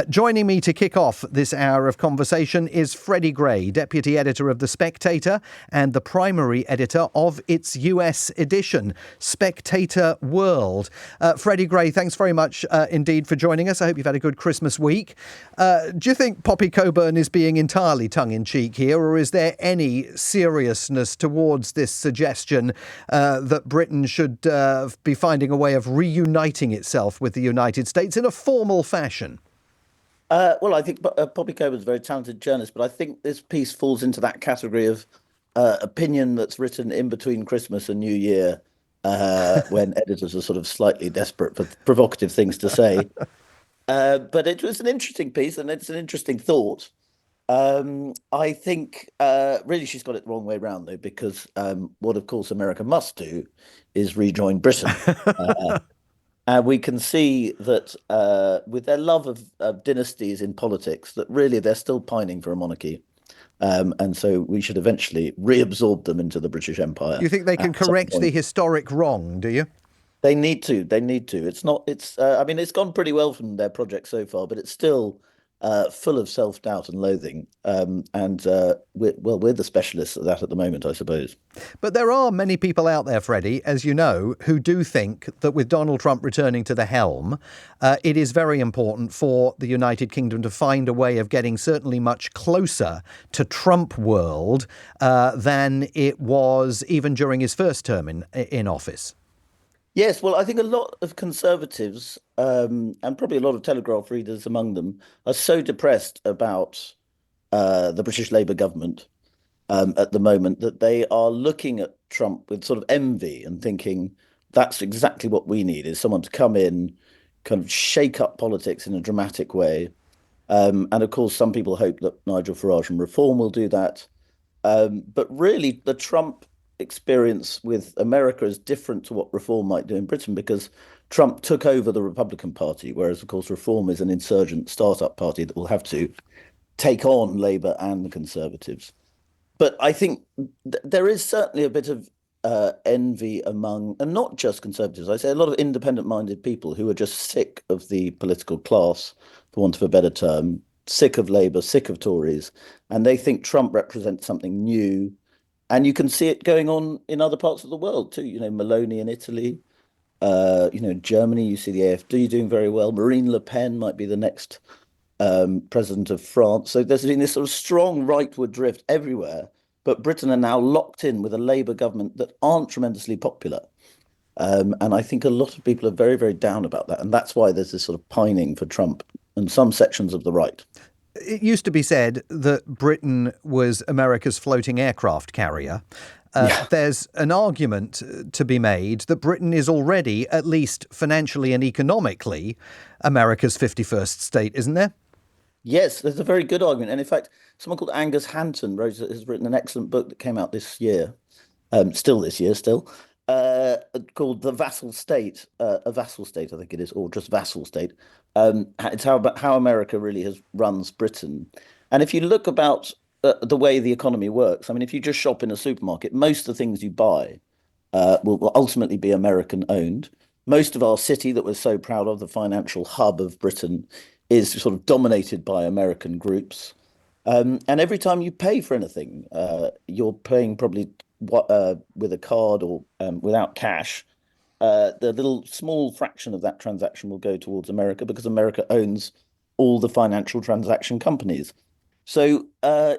Joining me to kick off this hour of conversation is Freddy Gray, Deputy Editor of The Spectator and the primary editor of its US edition, Spectator World. Freddy Gray, thanks very much indeed for joining us. I hope you've had a good Christmas week. Do you think Poppy Coburn is being entirely tongue-in-cheek here, or is there any seriousness towards this suggestion that Britain should be finding a way of reuniting itself with the United States in a formal fashion? Well, I think Poppy Coburn is a very talented journalist, but I think this piece falls into that category of opinion that's written in between Christmas and New Year, when editors are sort of slightly desperate for provocative things to say. But it was an interesting piece, and it's an interesting thought. I think really she's got it the wrong way around, though, because what, of course, America must do is rejoin Britain. And we can see that with their love of dynasties in politics, that really they're still pining for a monarchy. And so we should eventually reabsorb them into the British Empire. You think they can correct the historic wrong, do you? They need to. They need to. I mean, it's gone pretty well from their project so far, but it's still full of self-doubt and loathing. We're the specialists at that at the moment, I suppose. But there are many people out there, Freddie, as you know, who do think that with Donald Trump returning to the helm, it is very important for the United Kingdom to find a way of getting certainly much closer to Trump world than it was even during his first term in office. Yes, well, I think a lot of Conservatives, and probably a lot of Telegraph readers among them, are so depressed about the British Labour government at the moment that they are looking at Trump with sort of envy and thinking that's exactly what we need, is someone to come in, kind of shake up politics in a dramatic way. And of course, some people hope that Nigel Farage and Reform will do that. But really, the Trump experience with America is different to what Reform might do in Britain, because Trump took over the Republican Party, whereas, of course, Reform is an insurgent startup party that will have to take on Labour and the Conservatives. But I think there is certainly a bit of envy among, and not just Conservatives, I say a lot of independent-minded people who are just sick of the political class, for want of a better term, sick of Labour, sick of Tories, and they think Trump represents something new. And you can see it going on in other parts of the world too. You know, Meloni in Italy, Germany, you see the AfD doing very well. Marine Le Pen might be the next president of France. So there's been this sort of strong rightward drift everywhere. But Britain are now locked in with a Labour government that aren't tremendously popular. And I think a lot of people are very, very down about that. And that's why there's this sort of pining for Trump and some sections of the right. It used to be said that Britain was America's floating aircraft carrier. There's an argument to be made that Britain is already, at least financially and economically, America's 51st state, isn't there? Yes, there's a very good argument. And in fact, someone called Angus Hanton has written an excellent book that came out this year, called The Vassal State, a Vassal State, I think it is, or just Vassal State. It's how America really runs Britain. And if you look about the way the economy works, I mean, if you just shop in a supermarket, most of the things you buy will ultimately be American owned. Most of our city that we're so proud of, the financial hub of Britain, is sort of dominated by American groups. And every time you pay for anything, you're paying probably with a card or without cash. The little small fraction of that transaction will go towards America because America owns all the financial transaction companies. So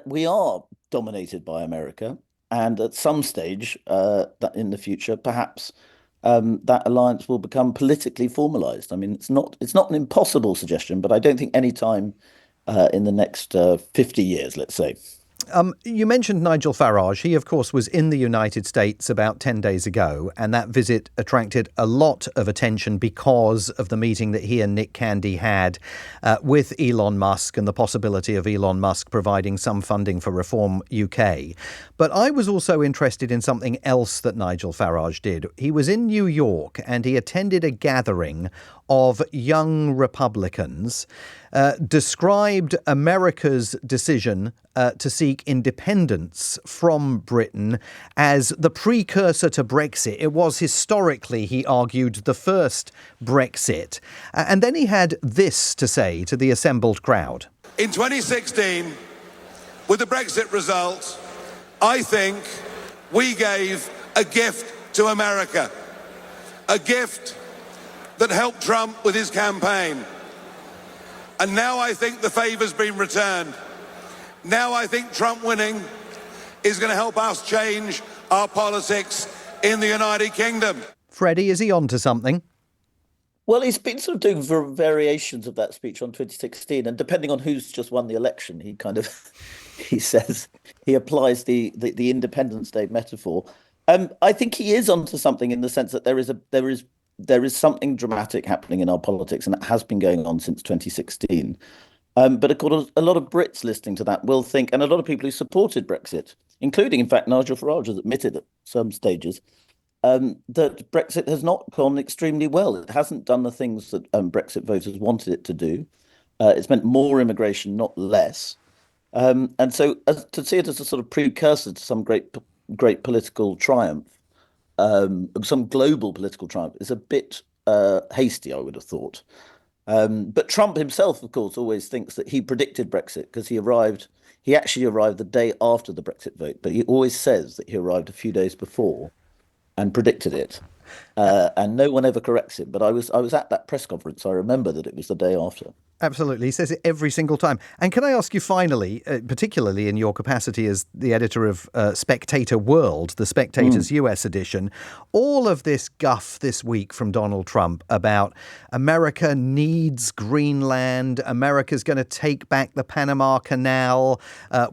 we are dominated by America. And at some stage that in the future, perhaps that alliance will become politically formalized. I mean, it's not an impossible suggestion, but I don't think any time in the next 50 years, let's say. You mentioned Nigel Farage. He, of course, was in the United States about 10 days ago, and that visit attracted a lot of attention because of the meeting that he and Nick Candy had with Elon Musk and the possibility of Elon Musk providing some funding for Reform UK. But I was also interested in something else that Nigel Farage did. He was in New York and he attended a gathering of young Republicans described America's decision to seek independence from Britain as the precursor to Brexit. It was historically, he argued, the first Brexit. And then he had this to say to the assembled crowd. In 2016, with the Brexit result, I think we gave a gift to America, a gift that helped Trump with his campaign. And now I think the favour's been returned. Now I think Trump winning is going to help us change our politics in the United Kingdom. Freddie, is he on to something? Well, he's been sort of doing variations of that speech on 2016, and depending on who's just won the election, he says he applies the Independence Day metaphor. I think he is onto something in the sense that there is something dramatic happening in our politics, and it has been going on since 2016. But of course, a lot of Brits listening to that will think, and a lot of people who supported Brexit, including, in fact, Nigel Farage has admitted at some stages, that Brexit has not gone extremely well. It hasn't done the things that Brexit voters wanted it to do. It's meant more immigration, not less. And so to see it as a sort of precursor to some great political triumph, some global political triumph, is a bit hasty, I would have thought. But Trump himself, of course, always thinks that he predicted Brexit because he actually arrived the day after the Brexit vote, but he always says that he arrived a few days before and predicted it. And no one ever corrects him. But I was at that press conference. So I remember that it was the day after. Absolutely. He says it every single time. And can I ask you finally, particularly in your capacity as the editor of Spectator World, the Spectator's US edition, all of this guff this week from Donald Trump about America needs Greenland, America's going to take back the Panama Canal.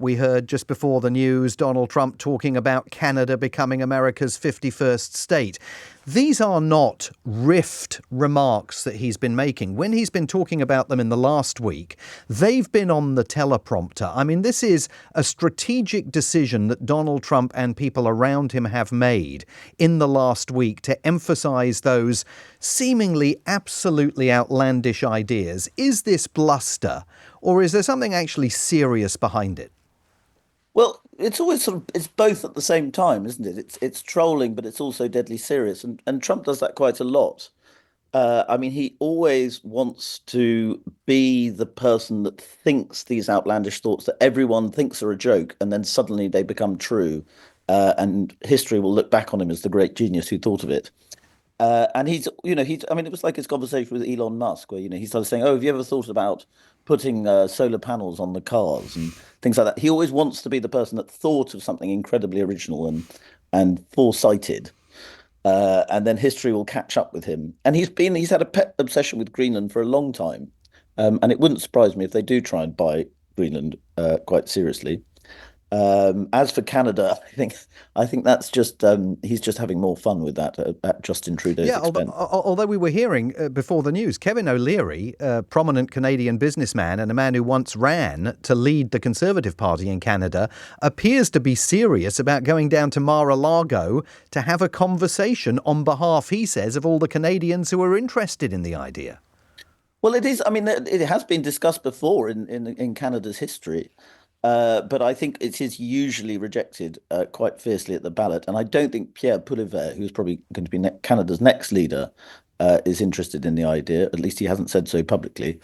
We heard just before the news Donald Trump talking about Canada becoming America's 51st state. These are not riffed remarks that he's been making. When he's been talking about them in the last week, they've been on the teleprompter. I mean, this is a strategic decision that Donald Trump and people around him have made in the last week to emphasize those seemingly absolutely outlandish ideas. Is this bluster, or is there something actually serious behind it? Well, it's always it's both at the same time, isn't it? It's trolling, but it's also deadly serious. And Trump does that quite a lot. I mean, he always wants to be the person that thinks these outlandish thoughts that everyone thinks are a joke, and then suddenly they become true. And history will look back on him as the great genius who thought of it. And I mean, it was like his conversation with Elon Musk, where, he started saying, "Oh, have you ever thought about putting solar panels on the cars and things like that?" He always wants to be the person that thought of something incredibly original and foresighted. And then history will catch up with him. And he's had a pet obsession with Greenland for a long time. And it wouldn't surprise me if they do try and buy Greenland quite seriously. As for Canada, I think that's just he's just having more fun with that at Justin Trudeau's expense. Although we were hearing before the news, Kevin O'Leary, a prominent Canadian businessman and a man who once ran to lead the Conservative Party in Canada, appears to be serious about going down to Mar-a-Lago to have a conversation on behalf, he says, of all the Canadians who are interested in the idea. Well, it is. I mean, it has been discussed before in Canada's history. But I think it is usually rejected quite fiercely at the ballot. And I don't think Pierre Poilievre, who's probably going to be Canada's next leader, is interested in the idea. At least he hasn't said so publicly.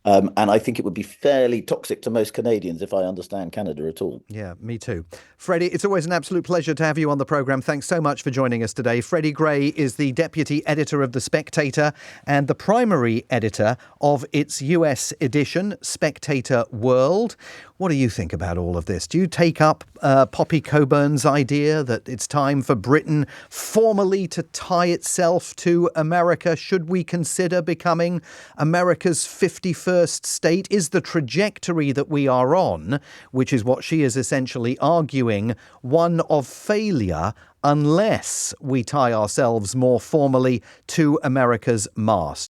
And I think it would be fairly toxic to most Canadians if I understand Canada at all. Yeah, me too. Freddie, it's always an absolute pleasure to have you on the programme. Thanks so much for joining us today. Freddy Gray is the deputy editor of The Spectator and the primary editor of its US edition, Spectator World. What do you think about all of this? Do you take up Poppy Coburn's idea that it's time for Britain formally to tie itself to America? Should we consider becoming America's 51st state? Is the trajectory that we are on, which is what she is essentially arguing, one of failure unless we tie ourselves more formally to America's mast?